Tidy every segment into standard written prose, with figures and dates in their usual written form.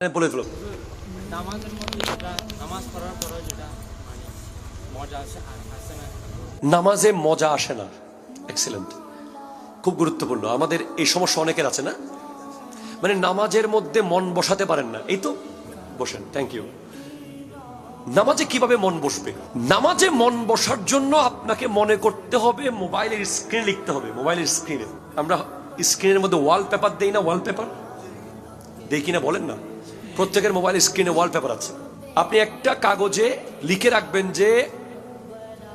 বলে ফেলো। নামাজের মধ্যে যেটা নামাজ পড়ার পরে যেটা মানে মজা আসে না, নামাজে মজা আসে না। এক্সেলেন্ট, খুব গুরুত্বপূর্ণ। আমাদের এই সমস্যা অনেকের আছে না, মানে নামাজের মধ্যে মন বসাতে পারেন না। এই তো বসেন, থ্যাংক ইউ। নামাজে কিভাবে মন বসবে? নামাজে মন বসার জন্য আপনাকে মনে করতে হবে মোবাইলের স্ক্রিন লিখতে হবে। মোবাইলের স্ক্রিনে আমরা স্ক্রিনের মধ্যে ওয়ালপেপার দেই না? ওয়ালপেপার দেই কিনা বলেন না? প্রত্যেকের মোবাইল স্ক্রিনে ওয়ালপেপার আছে। আপনি একটা কাগজে লিখে রাখবেন যে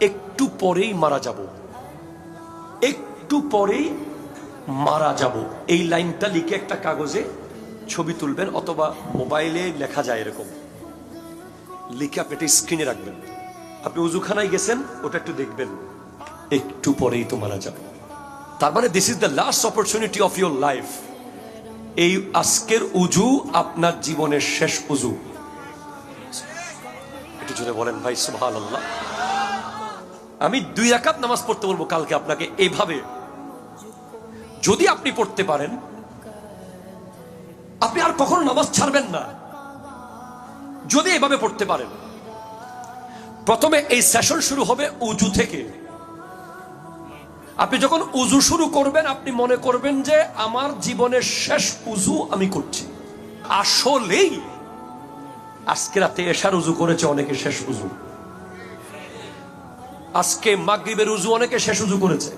একটু পরেই মারা যাব, একটু পরেই মারা যাব। এই লাইনটা লিখে একটা কাগজে ছবি তুলবেন, অথবা মোবাইলে লেখা যায় এরকম লিখে আপনি এটা স্ক্রিনে রাখবেন। আপনি উজুখানায় গেছেন, ওটা একটু দেখবেন, একটু পরেই তো মারা যাব। তার মানে this is the last opportunity of your life. এই আজকের উজু আপনার জীবনের শেষ উজু। একটু জোরে বলেন ভাই সুবহানাল্লাহ। আমি 2 রাকাত নামাজ পড়তে বলবো কালকে আপনাকে এইভাবে। যদি আপনি পড়তে পারেন, আপনি আর কখনো নামাজ ছাড়বেন না। যদি এভাবে পড়তে পারেন, প্রথমে এই সেশন শুরু হবে উজু থেকে। আপনি যখন উজু শুরু করবেন, আপনি মনে করবেন যে আমার জীবনের শেষ উজু আমি করছি। আসলেই আজকে রাতে এশার উজু করেছে অনেকে, শেষ উজু। আজকে মাগরিবের উজু অনেকে শেষ উজু করেছে।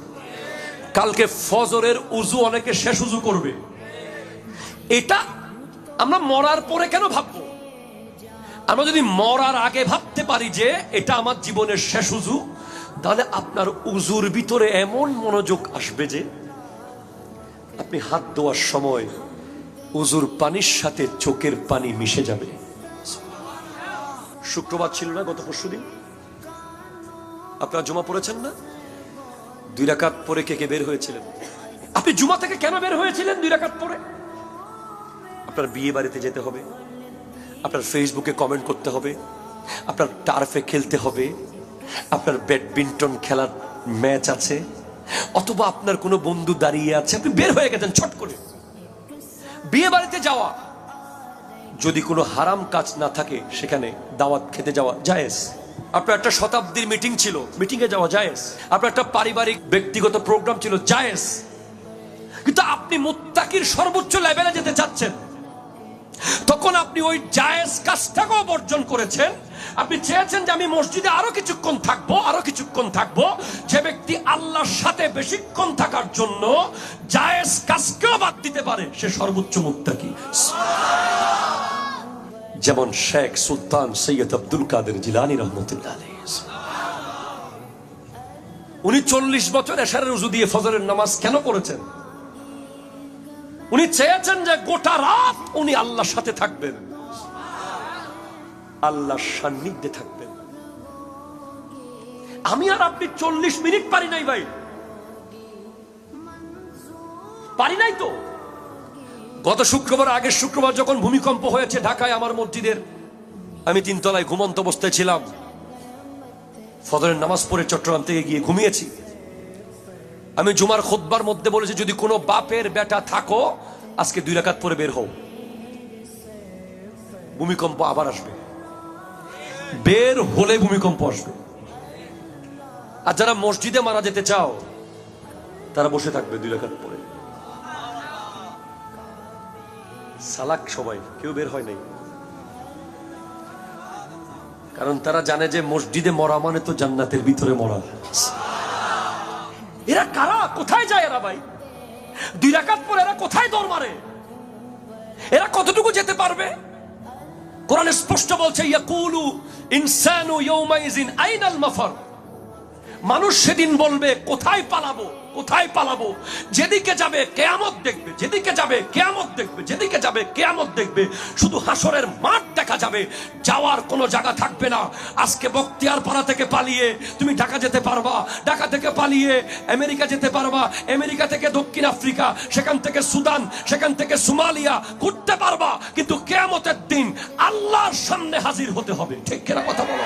কালকে ফজরের উজু অনেকে শেষ উজু করবে। এটা আমরা মরার পরে কেন ভাববো? আমরা যদি মরার আগে ভাবতে পারি যে এটা আমার জীবনের শেষ উজু, তাহলে আপনার উজুর ভিতরে এমন মনোযোগ আসবে যে আপনি হাত ধোয়ার সময় উজুর পানির সাথে চোখের পানি মিশে যাবে। শুক্রবার ছিল না গত পরশুদিন? আপনারা জুমা পড়েছেন না? 2 রাকাত পরে কে কে বের হয়েছিলেন? আপনি জুমা থেকে কেন বের হয়েছিলেন 2 রাকাত পরে? আপনার বিয়ে বাড়িতে যেতে হবে, আপনার ফেসবুকে কমেন্ট করতে হবে, আপনার টার্ফে খেলতে হবে, আপনার ব্যাডমিন্টন খেলার ম্যাচ আছে, অথবা আপনার কোনো বন্ধু দাঁড়িয়ে আছে, আপনি বের হয়ে গেছেন ছট করে। বিয়ে বাড়িতে যাওয়া যদি কোনো হারাম কাজ না থাকে, সেখানে দাওয়াত খেতে যাওয়া জায়েজ। আপনার একটা শতাব্দীর মিটিং ছিল, মিটিং এ যাওয়া জায়েজ। আপনার একটা পারিবারিক ব্যক্তিগত প্রোগ্রাম ছিল, জায়েজ। কিন্তু আপনি মুত্তাকির সর্বোচ্চ লেভেলে যেতে চাচ্ছেন, তখন আপনি ওই জায়েজ কাজটাকেও বর্জন করেছেন। আপনি চেয়েছেন যে আমি মসজিদে আরো কিছুক্ষণ থাকবো, আরো কিছুক্ষণ থাকবো। যে ব্যক্তি আল্লাহর সাথে বেশিক্ষণ থাকার জন্য জায়েজ কাজকেও বাদ দিতে পারে, সে সর্বোচ্চ মুত্তাকি। যেমন শেখ সুলতান সৈয়দ আব্দুল কাদের জিলানী রহমতুল্লাহ আলাইহি। উনি 40 বছর এশারের উজু দিয়ে ফজরের নামাজ কেন পড়েছেন? উনি চেয়েছেন যে গোটা রাত উনি আল্লাহর সাথে থাকবেন, আল্লাহর সান্নিধ্যে থাকবেন। আমি আর আপনি 40 মিনিট পারি নাই ভাই, পারি নাই তো। গত শুক্রবার, আগের শুক্রবার যখন ভূমিকম্প হয়েছে ঢাকায় আমার মসজিদের, আমি 3 তলায় ঘুমন্ত অবস্থায় ছিলাম। ফজরের নামাজ পড়ে চট্টগ্রাম থেকে গিয়ে ঘুমিয়েছি। আমি জুমার খুতবার মধ্যে বলেছি, যদি কোনো বাপের বেটা থাকো, আজকে 2 রাকাত পরে বের হও, ভূমিকম্প আবার আসবে। বের হলে ভূমিকম্প আসবে। আর যারা মসজিদে মারা যেতে চাও, তারা বসে থাকবে 2 রাকাত পরে। সালাক সবাই, কেউ বের হয় নাই, কারণ তারা জানে যে মসজিদে মরা মানে তো জান্নাতের ভিতরে মরা। এরা কারা? কোথায় যায় এরা ভাই? 2 রাকাত পরে এরা কোথায় দৌড় মারে? এরা কতটুকু যেতে পারবে? কোরআন স্পষ্ট বলছে, ইয়াকুলু ইনসানু ইয়াউমাইজিন আইনাল মাফার। মানুষ সেদিন বলবে, কোথায় পালাবো, কোথায় পালাবো? যেদিকে যাবে কিয়ামত দেখবে, যেদিকে যাবে কিয়ামত দেখবে, যেদিকে যাবে কিয়ামত দেখবে। শুধু হাসরের মাঠ দেখা যাবে, যাওয়ার কোনো জায়গা থাকবে না। আজকে বখতিয়ারপাড়া থেকে পালিয়ে তুমি ঢাকা যেতে পারবা, ঢাকা থেকে পালিয়ে আমেরিকা যেতে পারবা, আমেরিকা থেকে দক্ষিণ আফ্রিকা, সেখান থেকে সুদান, সেখান থেকে সোমালিয়া ঘুরতে পারবা। কিন্তু কিয়ামতের দিন আল্লাহর সামনে হাজির হতে হবে। ঠিক কিনা কথা বলো?